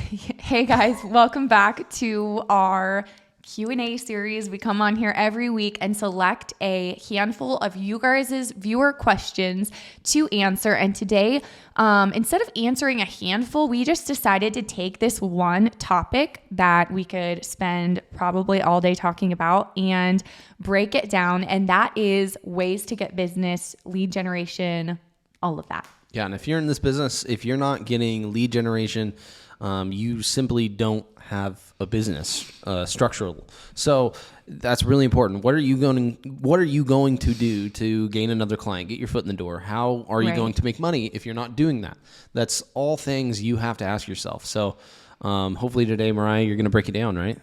Hey guys, welcome back to our Q&A series. We come on here every week and select a handful of you guys' viewer questions to answer. And today, instead of answering a handful, we just decided to take this one topic that we could spend probably all day talking about and break it down. And that is ways to get business, lead generation, all of that. Yeah, and if you're in this business, if you're not getting lead generation, you simply don't have a business structural. So that's really important. What are you going to do to gain another client, get your foot in the door? How are you going to make money if you're not doing that? That's all things you have to ask yourself. So hopefully today, Mariah, you're going to break it down, right?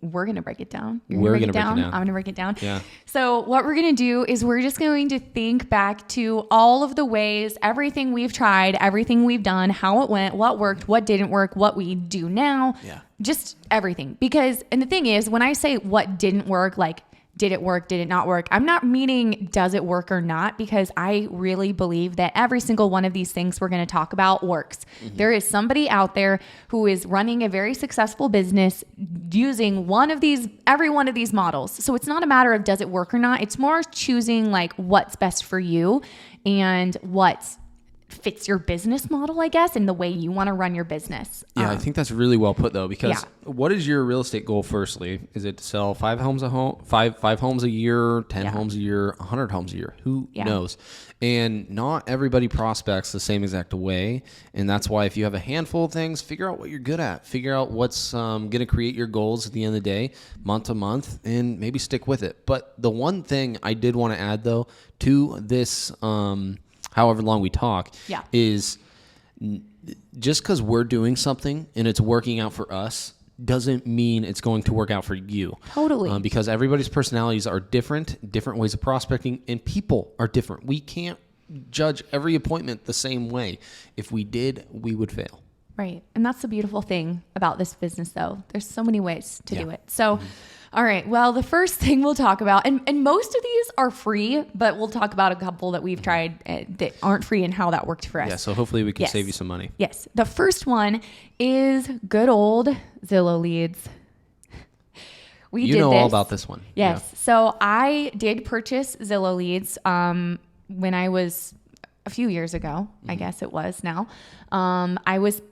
We're going to break it down. We're going to break it down. I'm going to break it down. Yeah. So what we're going to do is we're just going to think back to all of the ways, everything we've tried, everything we've done, how it went, what worked, what didn't work, what we do now, just everything. Because, and the thing is, when I say what didn't work, like, did it work? Did it not work? I'm not meaning does it work or not, because I really believe that every single one of these things we're going to talk about works. Mm-hmm. There is somebody out there who is running a very successful business using every one of these models. So it's not a matter of does it work or not. It's more choosing like what's best for you and what fits your business model, I guess, and the way you want to run your business. Yeah, I think that's really well put though, because what is your real estate goal? Firstly, is it to sell five homes a year, 10 homes a year, 100 homes a year? Who knows? And not everybody prospects the same exact way. And that's why if you have a handful of things, figure out what you're good at, figure out what's going to create your goals at the end of the day, month to month, and maybe stick with it. But the one thing I did want to add though to this, however long we talk, is just because we're doing something and it's working out for us doesn't mean it's going to work out for you. Totally. Because everybody's personalities are different ways of prospecting, and people are different. We can't judge every appointment the same way. If we did, we would fail. Right. And that's the beautiful thing about this business, though. There's so many ways to do it. So, all right. Well, the first thing we'll talk about, and most of these are free, but we'll talk about a couple that we've tried that aren't free and how that worked for us. Yeah. So hopefully we can save you some money. Yes. The first one is good old Zillow Leads. You know all about this one. Yes. Yeah. So I did purchase Zillow Leads when I was a few years ago, I guess it was now. I was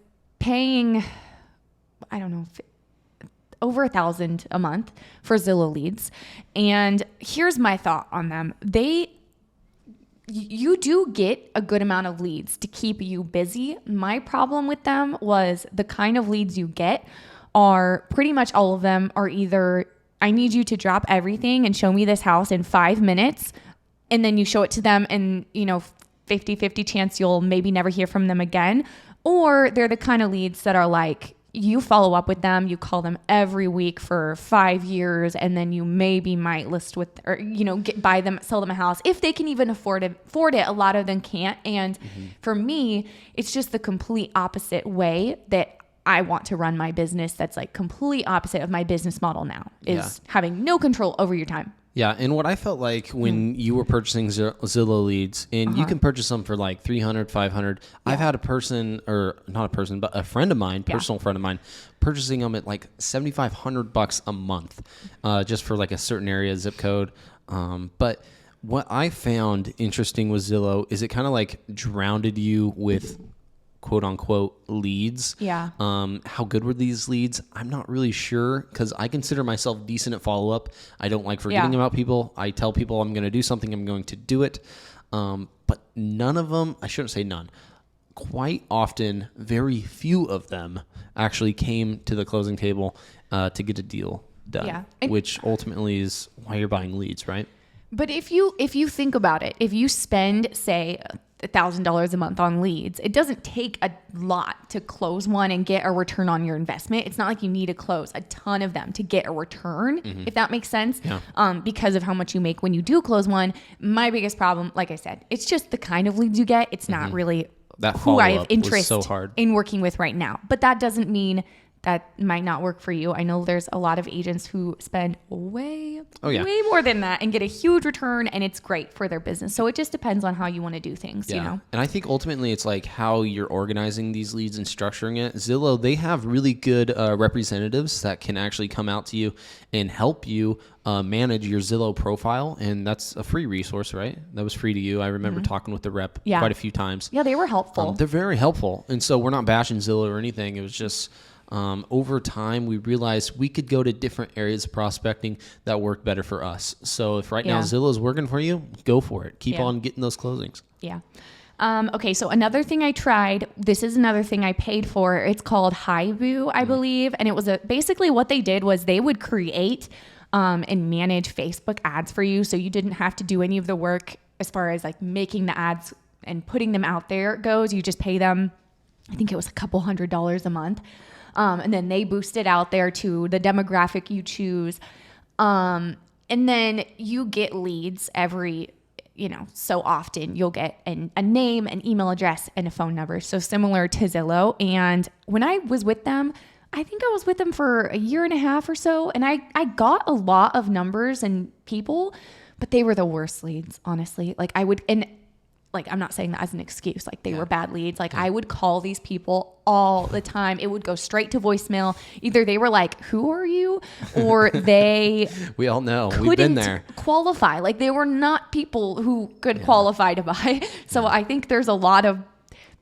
paying, I don't know, over $1,000 a month for Zillow Leads. And here's my thought on them. You do get a good amount of leads to keep you busy. My problem with them was the kind of leads you get are pretty much all of them are either, I need you to drop everything and show me this house in 5 minutes. And then you show it to them and, 50-50 chance you'll maybe never hear from them again. Or they're the kind of leads that are like, you follow up with them, you call them every week for 5 years, and then you maybe might list with, or, buy them, sell them a house. If they can even afford it, a lot of them can't. And for me, it's just the complete opposite way that I want to run my business. That's like complete opposite of my business model now, is having no control over your time. Yeah, and what I felt like when you were purchasing Zillow Leads, and you can purchase them for like $300, $500. I've had a friend of mine, personal friend of mine, purchasing them at like $7,500 a month, just for like a certain area zip code. But what I found interesting with Zillow is it kind of like drowned you with quote unquote leads. Yeah. How good were these leads? I'm not really sure, because I consider myself decent at follow up. I don't like forgetting about people. I tell people I'm going to do something, I'm going to do it. But none of them, I shouldn't say none, quite often, very few of them actually came to the closing table to get a deal done, which ultimately is why you're buying leads, right? But if you think about it, if you spend, say, $1,000 a month on leads, it doesn't take a lot to close one and get a return on your investment. It's not like you need to close a ton of them to get a return, if that makes sense, because of how much you make when you do close one. My biggest problem, like I said, it's just the kind of leads you get. It's not really that who I have interest so hard in working with right now. But that doesn't mean that might not work for you. I know there's a lot of agents who spend way more than that and get a huge return, and it's great for their business. So it just depends on how you want to do things, you know? And I think ultimately it's like how you're organizing these leads and structuring it. Zillow, they have really good representatives that can actually come out to you and help you manage your Zillow profile. And that's a free resource, right? That was free to you. I remember talking with the rep quite a few times. Yeah, they were helpful. They're very helpful. And so we're not bashing Zillow or anything. It was just over time, we realized we could go to different areas of prospecting that work better for us. So if right now Zillow is working for you, go for it. Keep on getting those closings. Yeah. Okay, so another thing I tried, this is another thing I paid for. It's called Highview, I believe. And it was basically what they did was they would create and manage Facebook ads for you. So you didn't have to do any of the work as far as like making the ads and putting them out there goes. You just pay them, I think it was a couple $100s a month. And then they boost it out there to the demographic you choose. And then you get leads every, so often. You'll get a name, an email address, and a phone number. So similar to Zillow. And when I was with them, I think I was with them for a year and a half or so. And I got a lot of numbers and people, but they were the worst leads, honestly. I'm not saying that as an excuse. Like they were bad leads. Like I would call these people all the time. It would go straight to voicemail. Either they were like, "Who are you?" or they we all know. We've been there. Qualify. Like they were not people who could qualify to buy. So I think there's a lot of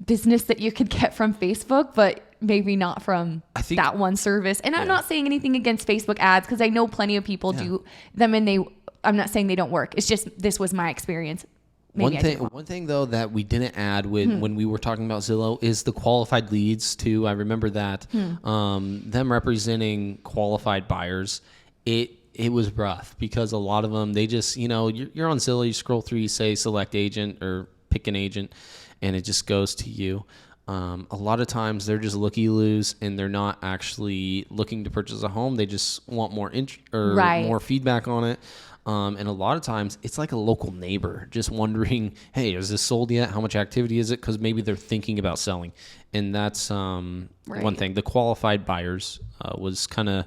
business that you could get from Facebook, but maybe not from that one service. And I'm not saying anything against Facebook ads because I know plenty of people do them, and I'm not saying they don't work. It's just this was my experience. One thing though that we didn't add when we were talking about Zillow is the qualified leads too. I remember that them representing qualified buyers. It was rough because a lot of them, they just, you're on Zillow, you scroll through, you say select agent or pick an agent, and it just goes to you. A lot of times they're just looky-loos and they're not actually looking to purchase a home. They just want more more feedback on it. And a lot of times it's like a local neighbor just wondering, hey, is this sold yet? How much activity is it? Because maybe they're thinking about selling. And that's one thing. The qualified buyers was kind of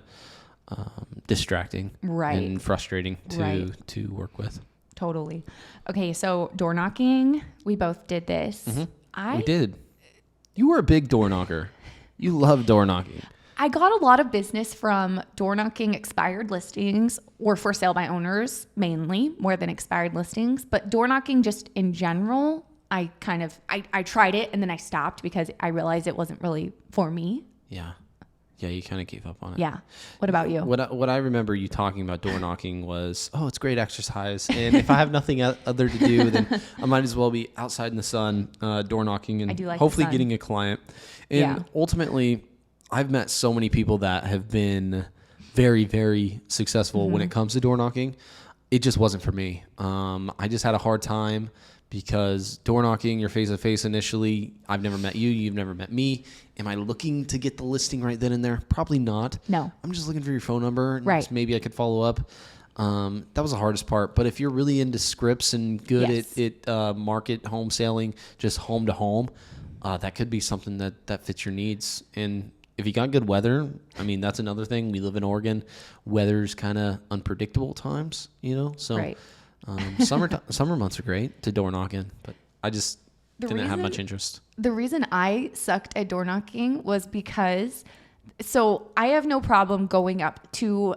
distracting and frustrating to work with. Totally. Okay, so door knocking, we both did this. We did. You were a big door knocker. You love door knocking. I got a lot of business from door knocking expired listings or for sale by owners, mainly, more than expired listings. But door knocking just in general, I tried it and then I stopped because I realized it wasn't really for me. Yeah. Yeah, you kind of gave up on it. Yeah. What about you? What I remember you talking about door knocking was, it's great exercise. And if I have nothing other to do, then I might as well be outside in the sun, door knocking and hopefully getting a client. And ultimately, I've met so many people that have been very, very successful when it comes to door knocking. It just wasn't for me. I just had a hard time because door knocking, you're face to face initially. I've never met you. You've never met me. Am I looking to get the listing right then and there? Probably not. No. I'm just looking for your phone number. And maybe I could follow up. That was the hardest part. But if you're really into scripts and good at market home selling, just home to home, that could be something that fits your needs. And if you got good weather, that's another thing. We live in Oregon. Weather's kind of unpredictable at times, So summer months are great to door knocking, but I just didn't have much interest. The reason I sucked at door knocking was because, so I have no problem going up to,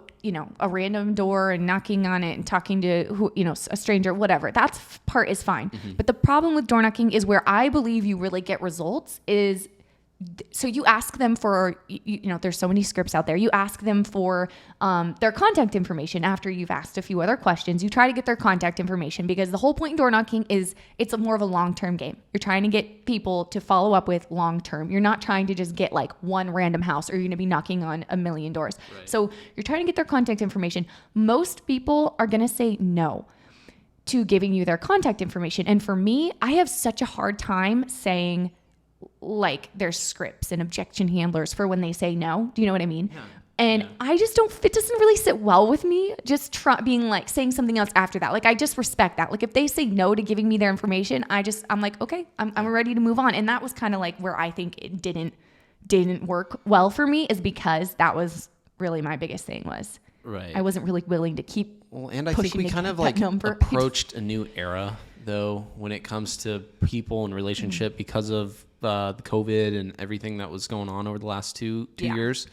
a random door and knocking on it and talking to a stranger, whatever. That part is fine. But the problem with door knocking is where I believe you really get results is, so you ask them for, there's so many scripts out there. You ask them for their contact information after you've asked a few other questions. You try to get their contact information because the whole point in door knocking is it's more of a long-term game. You're trying to get people to follow up with long-term. You're not trying to just get like one random house or you're going to be knocking on a million doors. Right. So you're trying to get their contact information. Most people are going to say no to giving you their contact information. And for me, I have such a hard time saying, like, there's scripts and objection handlers for when they say no. Do you know what I mean? Yeah. And I just it doesn't really sit well with me just saying something else after that. Like, I just respect that. Like, if they say no to giving me their information, I'm like, okay, I'm ready to move on. And that was kind of like where I think it didn't didn't work well for me is because that was really my biggest thing was right. I wasn't really willing to keep. Well, and I think we kind of like approached a new era though when it comes to people and relationship because of the COVID and everything that was going on over the last two years.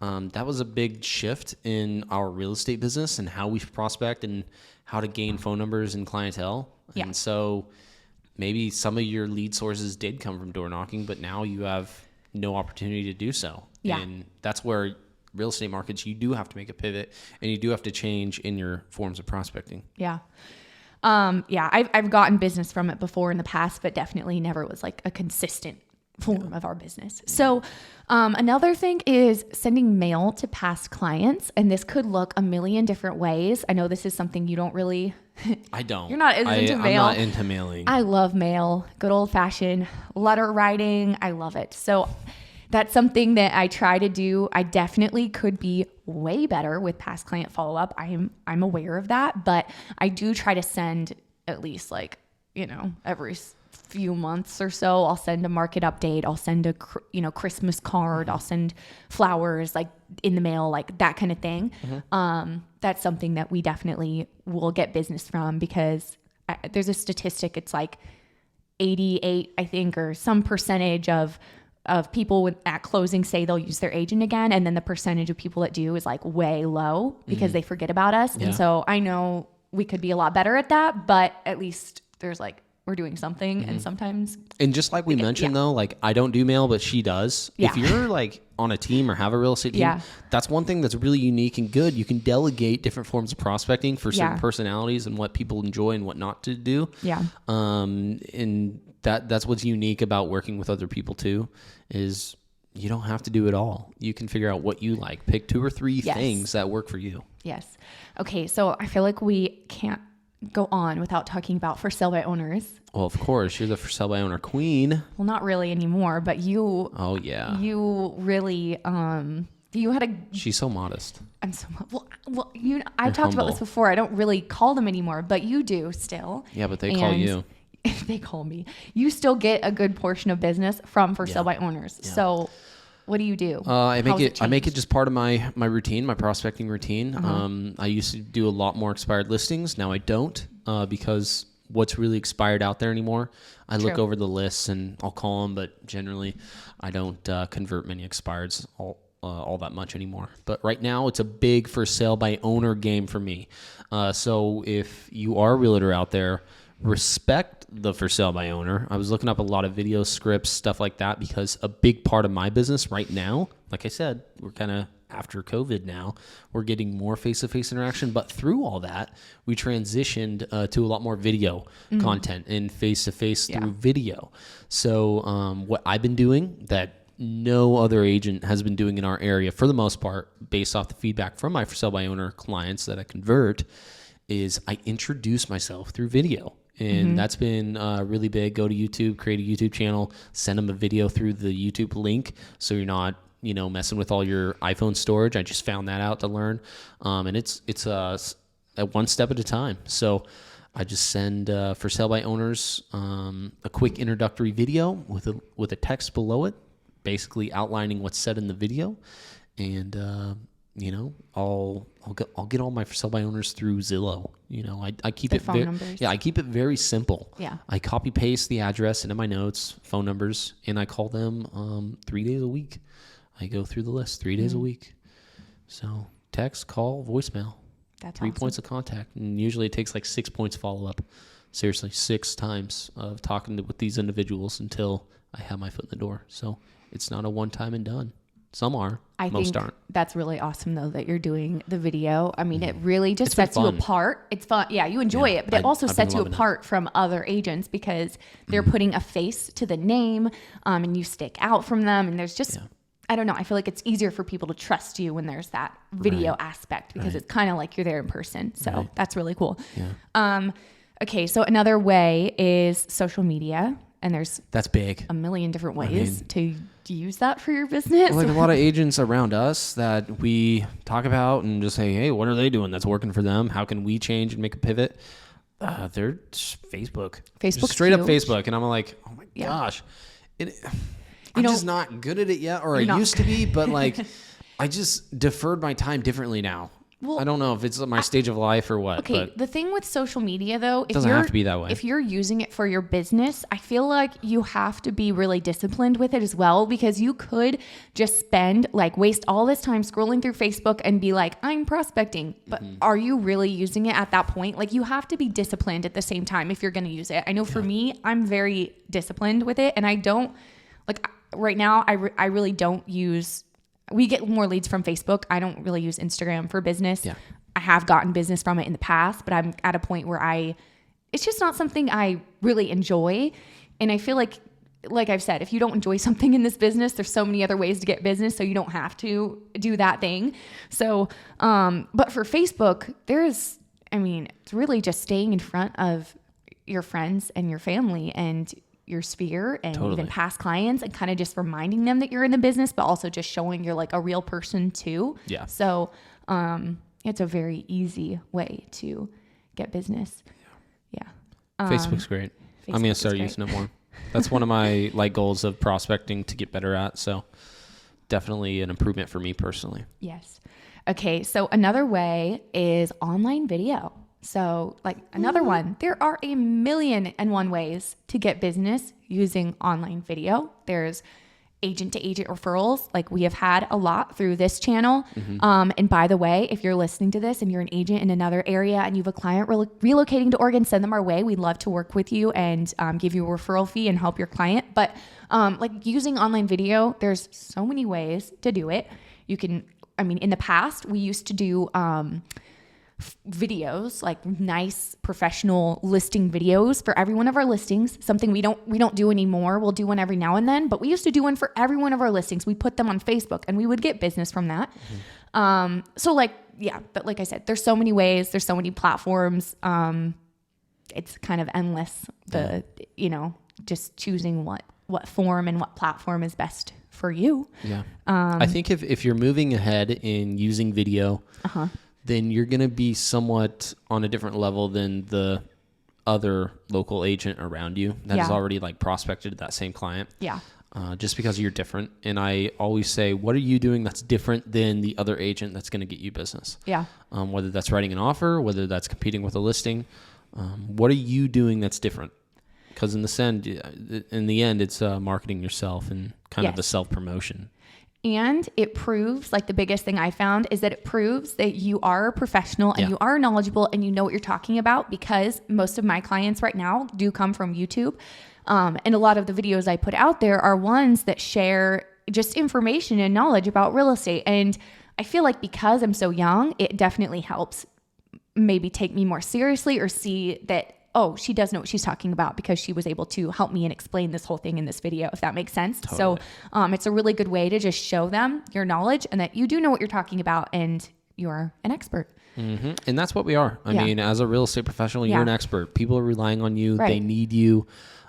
That was a big shift in our real estate business and how we prospect and how to gain phone numbers and clientele. Yeah. And so maybe some of your lead sources did come from door knocking, but now you have no opportunity to do so. Yeah. And that's where real estate markets, you do have to make a pivot and you do have to change in your forms of prospecting. Yeah. I've gotten business from it before in the past, but definitely never was like a consistent form of our business. So, another thing is sending mail to past clients. And this could look a million different ways. I know this is something you don't really, I don't. You're not into mail. I'm not into mailing. I love mail, good old fashioned letter writing. I love it. So that's something that I try to do. I definitely could be way better with past client follow-up. I'm aware of that, but I do try to send at least like, every few months or so, I'll send a market update. I'll send a, Christmas card. I'll send flowers like in the mail, like that kind of thing. That's something that we definitely will get business from because there's a statistic. It's like 88, I think, or some percentage of people at closing say they'll use their agent again. And then the percentage of people that do is like way low because they forget about us. Yeah. And so I know we could be a lot better at that, but at least there's like, we're doing something. And sometimes. And just like we mentioned though, like I don't do mail, but she does. Yeah. If you're like on a team or have a real estate team, that's one thing that's really unique and good. You can delegate different forms of prospecting for certain personalities and what people enjoy and what not to do. Yeah. And that's what's unique about working with other people too, is you don't have to do it all. You can figure out what you like. Pick 2 or 3 things that work for you. Yes. Okay. So I feel like we can't go on without talking about for sale by owners. Well, of course, you're the for sale by owner queen. Well, not really anymore, but you. Oh yeah. You really. You had a. She's so modest. I'm so well. I've talked about this before. I don't really call them anymore, but you do still. Yeah, but they call you. They call me. You still get a good portion of business from for sale by owners. Yeah. So. What do you do? I make it just part of my routine, my prospecting routine. I used to do a lot more expired listings. Now I don't because what's really expired out there anymore. I look over the lists and I'll call them, but generally I don't convert many expireds all that much anymore. But right now it's a big for sale by owner game for me. So if you are a realtor out there, respect the for sale by owner. I was looking up a lot of video scripts, stuff like that, because a big part of my business right now, like I said, we're kind of after COVID now, we're getting more face-to-face interaction. But through all that, we transitioned to a lot more video content and face-to-face through video. So what I've been doing that no other agent has been doing in our area for the most part, based off the feedback from my for sale by owner clients that I convert, is I introduce myself through video. And that's been really big. Go to YouTube, create a YouTube channel, send them a video through the YouTube link so you're not, messing with all your iPhone storage. I just found that out to learn. And it's at one step at a time. So I just send for sale by owners a quick introductory video with a text below it, basically outlining what's said in the video. And I'll get all my for sale by owners through Zillow. I keep it I keep it very simple. Yeah. I copy paste the address into my notes, phone numbers, and I call them 3 days a week. I go through the list 3 days a week. So text, call, voicemail. That's 3 points of contact, and usually it takes like 6 points follow up. Seriously, 6 times of talking with these individuals until I have my foot in the door. So it's not a one time and done. Some are. Most aren't. That's really awesome, though, that you're doing the video. I mean, it really just sets you apart. It's fun. Yeah, you enjoy it, but it also sets you apart from other agents because they're putting a face to the name and you stick out from them. And there's just, I don't know, I feel like it's easier for people to trust you when there's that video aspect because it's kind of like you're there in person. So that's really cool. Yeah. Okay, so another way is social media. And that's big. A million different ways to use that for your business. Like a lot of agents around us that we talk about and just say, hey, what are they doing that's working for them? How can we change and make a pivot? They're just Facebook. Facebook. Straight up Facebook. And I'm like, oh my gosh. I'm just not good at it yet, or I used to be, but like I just deferred my time differently now. Well, I don't know if it's my stage of life or what. Okay, but the thing with social media, though, it doesn't have to be that way. If you're using it for your business, I feel like you have to be really disciplined with it as well, because you could just waste all this time scrolling through Facebook and be like, I'm prospecting. But are you really using it at that point? Like, you have to be disciplined at the same time if you're going to use it. I know for me, I'm very disciplined with it, and I don't, like, right now, I really don't use... We get more leads from Facebook. I don't really use Instagram for business. Yeah. I have gotten business from it in the past, but I'm at a point where it's just not something I really enjoy. And I feel like I've said, if you don't enjoy something in this business, there's so many other ways to get business, so you don't have to do that thing. So, but for Facebook, it's really just staying in front of your friends and your family and your sphere and even past clients, and kind of just reminding them that you're in the business, but also just showing you're like a real person too. Yeah. So it's a very easy way to get business. Yeah. Facebook's great. I'm going to start using it more. That's one of my goals of prospecting to get better at. So definitely an improvement for me personally. Yes. Okay. So another way is online video. So another one, there are 1,000,001 ways to get business using online video. There's agent to agent referrals. Like we have had a lot through this channel. And by the way, if you're listening to this and you're an agent in another area and you have a client relocating to Oregon, send them our way. We'd love to work with you and give you a referral fee and help your client. But using online video, there's so many ways to do it. You can, in the past, we used to do videos, like nice professional listing videos for every one of our listings, something we don't do anymore. We'll do one every now and then, but we used to do one for every one of our listings. We put them on Facebook and we would get business from that. But like I said, there's so many ways, there's so many platforms. It's kind of endless, just choosing what form and what platform is best for you. Yeah. I think if you're moving ahead in using video, then you're going to be somewhat on a different level than the other local agent around you that has already prospected that same client. Yeah. Just because you're different. And I always say, what are you doing that's different than the other agent that's going to get you business? Yeah. Whether that's writing an offer, whether that's competing with a listing, what are you doing that's different? Because in the end, it's marketing yourself and kind of the self-promotion. And it proves, the biggest thing I found is that it proves that you are a professional and you are knowledgeable and you know what you're talking about, because most of my clients right now do come from YouTube. And a lot of the videos I put out there are ones that share just information and knowledge about real estate. And I feel like because I'm so young, it definitely helps maybe take me more seriously or see that, oh, she does know what she's talking about because she was able to help me and explain this whole thing in this video, if that makes sense. Totally. So it's a really good way to just show them your knowledge and that you do know what you're talking about and you're an expert. Mm-hmm. And that's what we are. I mean, as a real estate professional, you're an expert. People are relying on you. Right. They need you.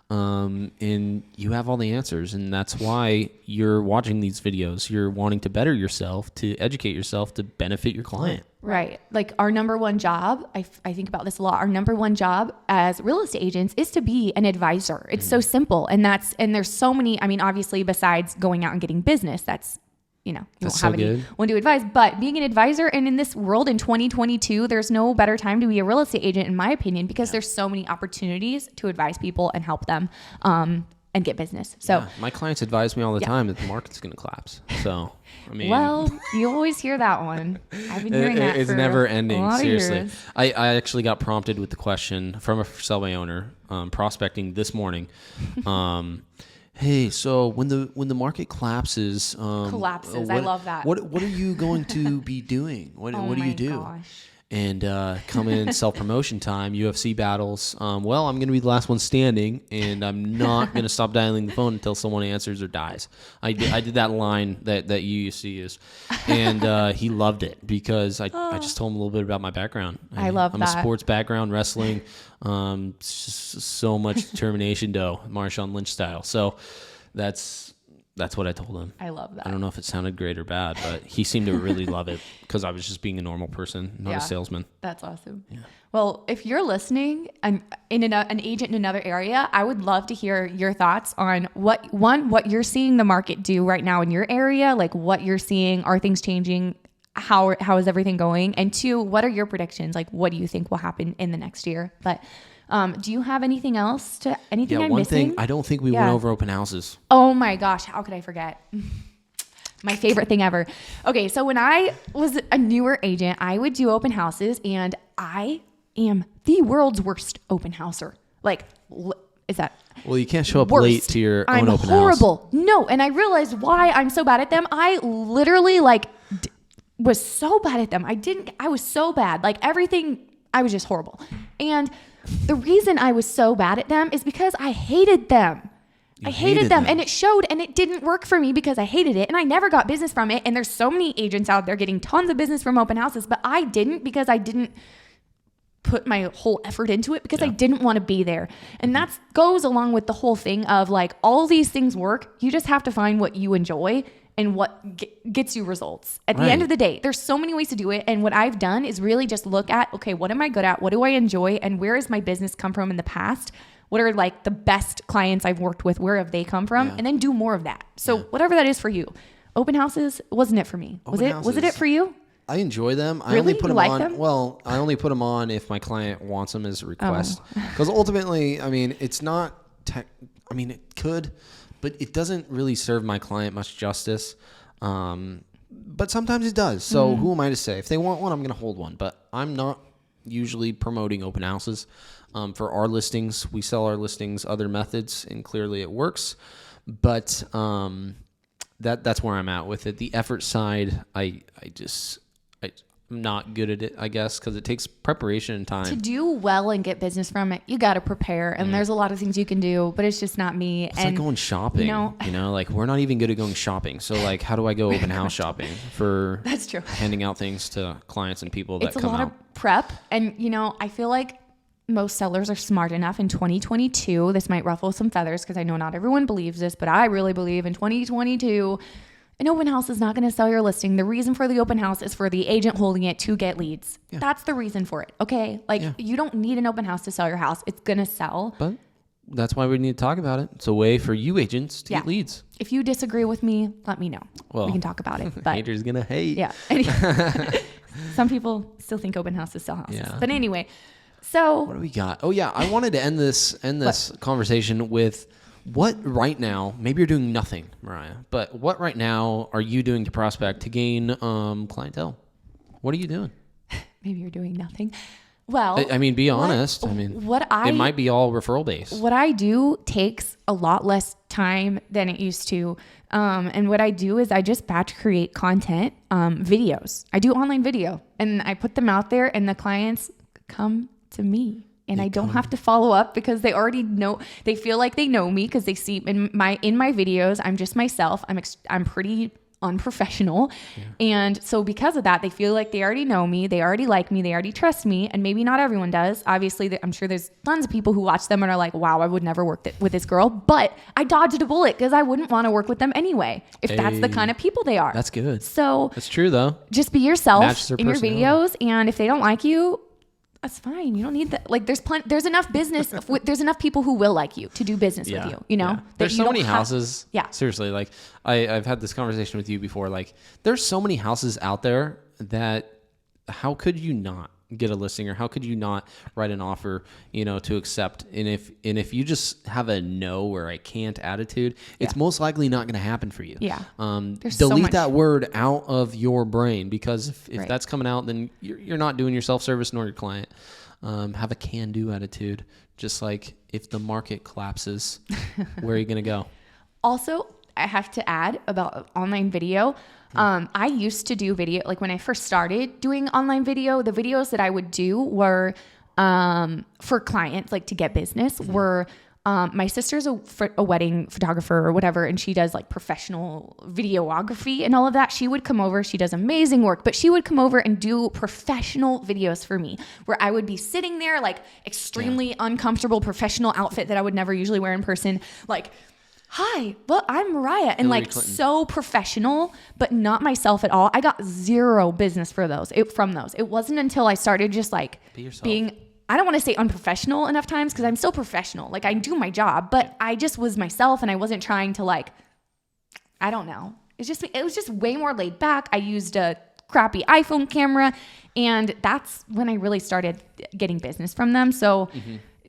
And you have all the answers. And that's why you're watching these videos. You're wanting to better yourself, to educate yourself, to benefit your client. Right. Our number one job, I think about this a lot. Our number one job as real estate agents is to be an advisor. It's so simple. And there's so many, obviously besides going out and getting business, that's, you won't have anyone to advise, but being an advisor, and in this world in 2022, there's no better time to be a real estate agent, in my opinion, because there's so many opportunities to advise people and help them, and get business. So my clients advise me all the time that the market's going to collapse. So, well, you always hear that one. I've been hearing that. It's never ending. Seriously. I actually got prompted with the question from a for sale by owner, prospecting this morning. Hey, so when the market collapses, I love that. What are you going to be doing? What do you do? Gosh. And come in self-promotion time, UFC battles. Well, I'm going to be the last one standing, and I'm not going to stop dialing the phone until someone answers or dies. I did that line that you used to use, and he loved it because I just told him a little bit about my background. I'm a sports background, wrestling, so much determination, Marshawn Lynch style. So that's That's what I told him. I love that. I don't know if it sounded great or bad, but he seemed to really love it because I was just being a normal person, not a salesman. That's awesome. Yeah. Well, if you're listening and an agent in another area, I would love to hear your thoughts on what you're seeing the market do right now in your area, like what you're seeing. Are things changing? How is everything going? And 2, what are your predictions? Like, what do you think will happen in the next year? But do you have anything else I'm missing? One thing, I don't think we went over open houses. Oh my gosh, how could I forget? My favorite thing ever. Okay, so when I was a newer agent, I would do open houses, and I am the world's worst open houser. Like, is that Well, you can't show up late to your own open house. I'm horrible. No, and I realized why I'm so bad at them. I literally was so bad at them. I was so bad. Like everything, I was just horrible. And the reason I was so bad at them is because I hated them. I hated them, and it showed, and it didn't work for me because I hated it, and I never got business from it. And there's so many agents out there getting tons of business from open houses, but I didn't because I didn't put my whole effort into it because I didn't want to be there. And that goes along with the whole thing of like all these things work. You just have to find what you enjoy and what gets you results. At the end of the day, there's so many ways to do it. And what I've done is really just look at, okay, what am I good at? What do I enjoy? And where has my business come from in the past? What are like the best clients I've worked with? Where have they come from? And then do more of that. So whatever that is for you. Open houses wasn't it for me. Was it for you? I enjoy them. I Really? only put You them like on. them? Well, I only put them on if my client wants them as a request. Because ultimately, I mean, it's not it could, but it doesn't really serve my client much justice. But sometimes it does. So who am I to say? If they want one, I'm going to hold one. But I'm not usually promoting open houses. For our listings, we sell our listings other methods, and clearly it works. But that's where I'm at with it. The effort side, I'm not good at it, I guess, because it takes preparation and time. To do well and get business from it, you got to prepare. And there's a lot of things you can do, but it's just not me. It's like going shopping. Like we're not even good at going shopping. So like, how do I go open house shopping for That's true. handing out things to clients and people that come out? It's a lot of prep. And, I feel like most sellers are smart enough in 2022. This might ruffle some feathers because I know not everyone believes this, but I really believe in 2022, an open house is not going to sell your listing. The reason for the open house is for the agent holding it to get leads. Yeah. That's the reason for it. Okay. You don't need an open house to sell your house. It's going to sell. But that's why we need to talk about it. It's a way for you agents to get leads. If you disagree with me, let me know. Well, we can talk about it. But haters going to hate. Yeah. Some people still think open houses sell houses. Yeah. But anyway, so what do we got? Oh yeah. I wanted to end this conversation with what right now, maybe you're doing nothing, Mariah, but what right now are you doing to prospect to gain clientele? What are you doing? Maybe you're doing nothing. Well, I mean, be honest. It might be all referral based. What I do takes a lot less time than it used to. And what I do is I just batch create content, videos. I do online video and I put them out there and the clients come to me. And I don't have to follow up because they already know. They feel like they know me because they see in my videos. I'm just myself. I'm pretty unprofessional, and so because of that, they feel like they already know me. They already like me. They already trust me. And maybe not everyone does. Obviously, I'm sure there's tons of people who watch them and are like, "Wow, I would never work with this girl." But I dodged a bullet because I wouldn't want to work with them anyway. If that's the kind of people they are. That's good. So that's true though. Just be yourself in your videos, and if they don't like you, that's fine. You don't need that. Like there's enough business. There's enough people who will like you to do business with you, There's so many houses. Yeah. Seriously. Like I've had this conversation with you before. Like there's so many houses out there that how could you not get a listing or how could you not write an offer, to accept? And if you just have a no or I can't attitude, it's most likely not going to happen for you. Yeah. Delete that word out of your brain because if that's coming out, then you're not doing your self-service nor your client. Have a can-do attitude. Just like if the market collapses, where are you going to go? Also, I have to add about online video. I used to do video, like when I first started doing online video, the videos that I would do were for clients, like to get business, were my sister's a wedding photographer or whatever, and she does like professional videography and all of that. She would come over. She does amazing work, but she would come over and do professional videos for me where I would be sitting there like extremely uncomfortable professional outfit that I would never usually wear in person, like hi, well, I'm Mariah. And Hillary like Clinton. So professional, but not myself at all. I got zero business from those. It wasn't until I started just like being, I don't want to say unprofessional enough times because I'm still professional. Like I do my job, but I just was myself and I wasn't trying to like, I don't know. It was just way more laid back. I used a crappy iPhone camera and that's when I really started getting business from them. So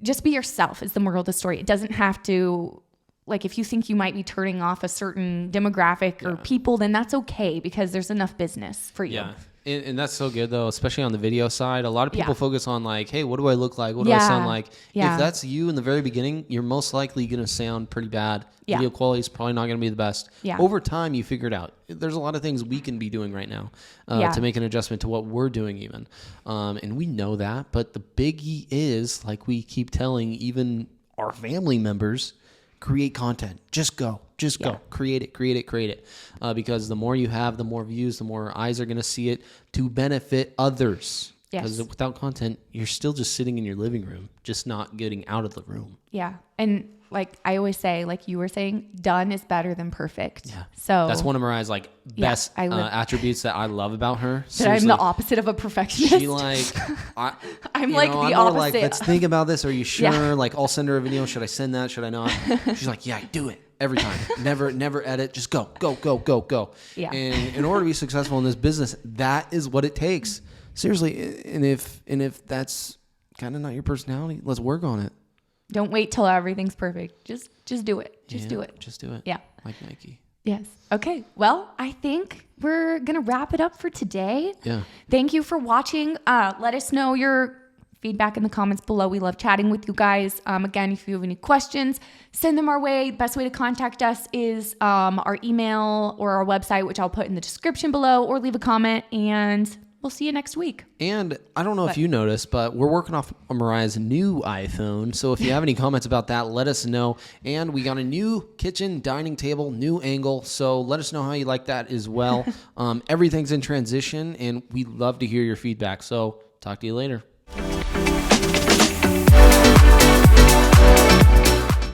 just be yourself is the moral of the story. It doesn't have to, like if you think you might be turning off a certain demographic or people, then that's okay because there's enough business for you. Yeah. And that's so good though, especially on the video side. A lot of people focus on like, hey, what do I look like? What do I sound like? If that's you in the very beginning, you're most likely going to sound pretty bad. Video quality is probably not going to be the best. Over time, you figure it out. There's a lot of things we can be doing right now to make an adjustment to what we're doing even. And we know that. But the biggie is, like we keep telling even our family members, create content. Just go. Create it. Because the more you have, the more views, the more eyes are going to see it to benefit others. Because without content, you're still just sitting in your living room, just not getting out of the room. Yeah. And like I always say, like you were saying, done is better than perfect. Yeah. So that's one of Mariah's like best attributes that I love about her. That I'm the opposite of a perfectionist. She like, I'm like the opposite. Like, let's think about this. Are you sure? Yeah. Like I'll send her a video. Should I send that? Should I not? She's like, yeah, do it. Every time. Never edit. Just go. Yeah. And in order to be successful in this business, that is what it takes. Seriously. And if that's kind of not your personality, let's work on it. Don't wait till everything's perfect. Just do it. Just do it. Yeah. Like Nike. Yes. Okay. Well, I think we're going to wrap it up for today. Yeah. Thank you for watching. Let us know your feedback in the comments below. We love chatting with you guys. Again, if you have any questions, send them our way. Best way to contact us is our email or our website, which I'll put in the description below, or leave a comment, and we'll see you next week. And I don't know if you noticed, but we're working off Mariah's new iPhone. So if you have any comments about that, let us know. And we got a new kitchen dining table, new angle. So let us know how you like that as well. Everything's in transition, and we love to hear your feedback. So talk to you later.